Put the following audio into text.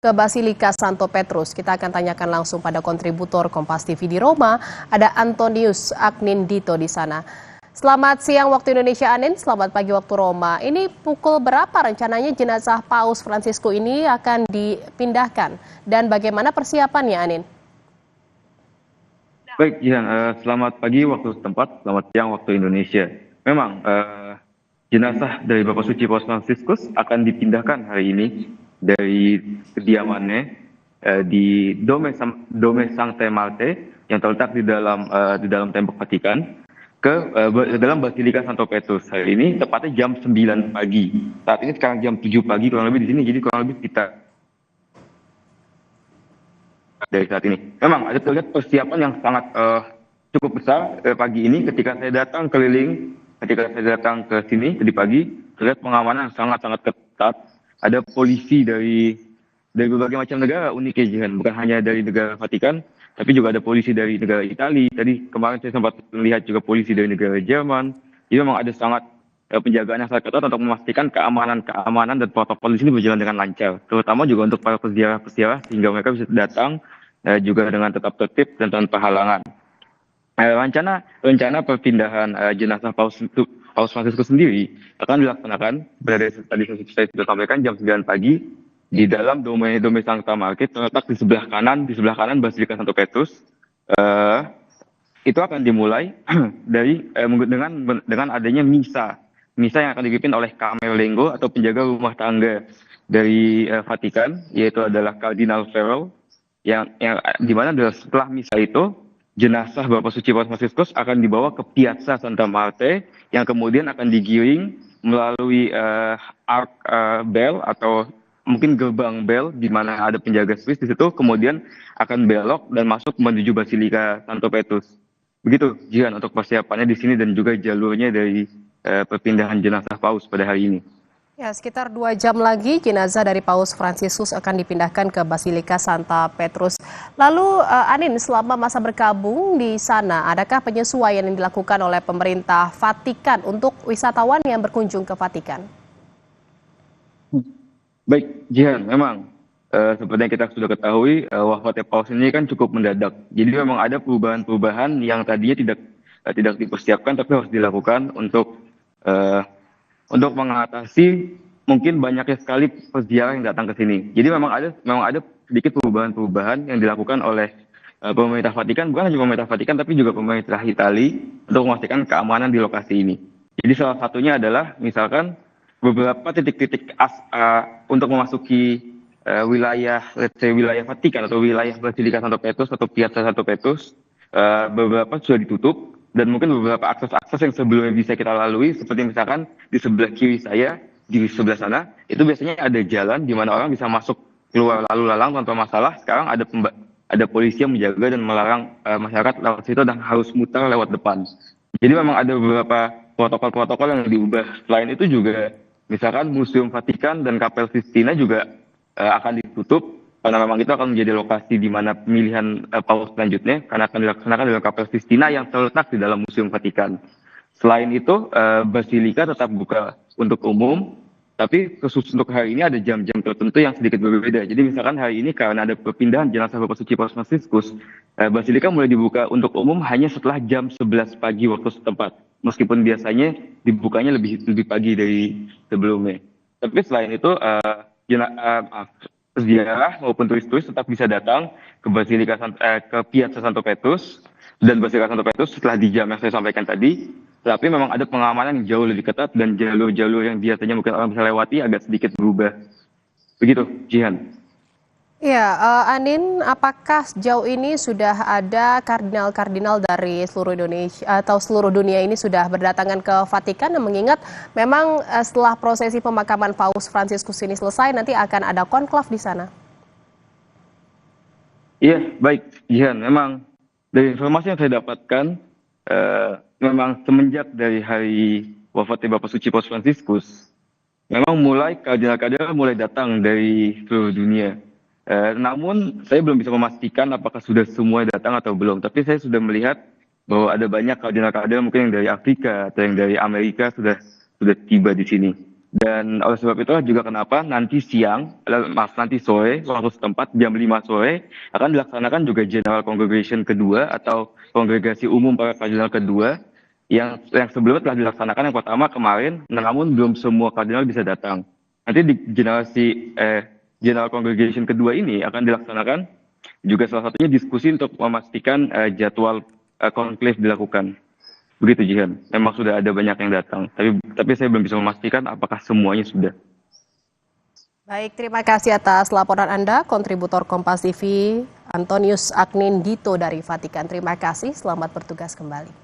Ke Basilika Santo Petrus. Kita akan tanyakan langsung pada kontributor Kompas TV di Roma, ada Antonius Agnindito di sana. Selamat siang waktu Indonesia, Anin. Selamat pagi waktu Roma. Ini pukul berapa rencananya jenazah Paus Fransiskus ini akan dipindahkan? Dan bagaimana persiapannya, Anin? Baik, Jihan, selamat pagi waktu setempat, selamat siang waktu Indonesia. Memang jenazah dari Bapak Suci Paus Fransiskus akan dipindahkan hari ini dari kediamannya di Dome Sancte Martire yang terletak di dalam tembok Vatikan ke dalam Basilika Santo Petrus. Hari ini tepatnya jam 9 pagi. Saat ini sekarang jam 7 pagi kurang lebih di sini, jadi kurang lebih kita dari saat ini. Memang ada terlihat persiapan yang sangat cukup besar pagi ini ketika saya datang keliling, ketika saya datang ke sini tadi pagi, terlihat pengamanan sangat-sangat ketat. Ada polisi dari berbagai macam negara unik ya, Jihan. Bukan hanya dari negara Vatikan, tapi juga ada polisi dari negara Italia. Tadi kemarin saya sempat melihat juga polisi dari negara Jerman. Jadi memang ada sangat penjagaan yang sangat ketat untuk memastikan keamanan dan protokol di sini berjalan dengan lancar. Terutama juga untuk para peziarah sehingga mereka bisa datang juga dengan tetap tertib dan tanpa halangan. Rencana perpindahan jenazah Paus Fransiskus sendiri akan dilaksanakan tadi saya sudah sampaikan jam 9 pagi di dalam Dome Sancta Martire terletak di sebelah kanan Basilika Santo Petrus. Itu akan dimulai dari dengan adanya misa yang akan dipimpin oleh Camerlengo atau penjaga rumah tangga dari Vatikan, yaitu adalah Kardinal Farrell, yang di mana setelah misa itu jenazah Bapak Suci Paus Fransiskus akan dibawa ke Piazza Santa Marta yang kemudian akan digiring melalui ark bell atau mungkin gerbang bell di mana ada penjaga Swiss di situ, kemudian akan belok dan masuk menuju Basilika Santo Petrus. Begitu, Jihan, untuk persiapannya di sini dan juga jalurnya dari perpindahan jenazah Paus pada hari ini. Ya, sekitar 2 jam lagi jenazah dari Paus Fransiskus akan dipindahkan ke Basilika Santa Petrus. Lalu, Anin, selama masa berkabung di sana, adakah penyesuaian yang dilakukan oleh pemerintah Vatikan untuk wisatawan yang berkunjung ke Vatikan? Baik, Jihan, memang seperti yang kita sudah ketahui, wafatnya Paus ini kan cukup mendadak. Jadi memang ada perubahan-perubahan yang tadinya tidak dipersiapkan tapi harus dilakukan untuk mengatasi mungkin banyaknya sekali peziarah yang datang ke sini. Jadi memang ada sedikit perubahan-perubahan yang dilakukan oleh pemerintah Vatikan, bukan hanya pemerintah Vatikan tapi juga pemerintah Italia untuk memastikan keamanan di lokasi ini. Jadi salah satunya adalah misalkan beberapa titik-titik untuk memasuki wilayah Vatikan atau wilayah Basilika Santo Petrus atau Piazza Santo Petrus, beberapa sudah ditutup. Dan mungkin beberapa akses yang sebelumnya bisa kita lalui, seperti misalkan di sebelah kiri saya, di sebelah sana, itu biasanya ada jalan di mana orang bisa masuk keluar lalu lalang tanpa masalah. Sekarang ada polisi yang menjaga dan melarang masyarakat lewat situ dan harus muter lewat depan. Jadi memang ada beberapa protokol-protokol yang diubah. Selain itu juga, misalkan Museum Vatikan dan Kapel Sistina juga akan ditutup, karena memang itu akan menjadi lokasi di mana pemilihan Paus selanjutnya, karena akan dilaksanakan dalam Kapel Sistina yang terletak di dalam Museum Vatikan. Selain itu, Basilika tetap buka untuk umum, tapi khusus untuk hari ini ada jam-jam tertentu yang sedikit berbeda. Jadi misalkan hari ini karena ada perpindahan jenazah Bapak Suci Paus Fransiskus, Basilika mulai dibuka untuk umum hanya setelah jam 11 pagi waktu setempat. Meskipun biasanya dibukanya lebih pagi dari sebelumnya. Tapi selain itu, peziarah maupun turis-turis tetap bisa datang ke Piazza Santo Petrus dan Basilika Santo Petrus setelah di jam yang saya sampaikan tadi. Tapi memang ada pengamanan yang jauh lebih ketat dan jalur-jalur yang biasanya mungkin orang bisa lewati agak sedikit berubah. Begitu, Jihan. Ya, Anin, apakah sejauh ini sudah ada kardinal-kardinal dari seluruh Indonesia atau seluruh dunia ini sudah berdatangan ke Vatikan? Mengingat memang setelah prosesi pemakaman Paus Fransiskus ini selesai, nanti akan ada konklav di sana. Iya, baik, Jihan. Memang dari informasi yang saya dapatkan, memang semenjak dari hari wafatnya Bapak Suci Paus Fransiskus, memang kardinal-kardinal mulai datang dari seluruh dunia. Namun saya belum bisa memastikan apakah sudah semua datang atau belum. Tapi saya sudah melihat bahwa ada banyak kardinal-kardinal mungkin yang dari Afrika atau yang dari Amerika sudah tiba di sini. Dan oleh sebab itulah juga kenapa nanti sore waktu setempat jam 5 sore akan dilaksanakan juga General Congregation kedua atau kongregasi umum para kardinal kedua yang sebelumnya telah dilaksanakan yang pertama kemarin, namun belum semua kardinal bisa datang. Nanti di General Congregation kedua ini akan dilaksanakan juga salah satunya diskusi untuk memastikan jadwal konklave dilakukan. Begitu Jihan, memang sudah ada banyak yang datang, tapi saya belum bisa memastikan apakah semuanya sudah. Baik, terima kasih atas laporan Anda, kontributor Kompas TV Antonius Aknindito dari Vatikan. Terima kasih, selamat bertugas kembali.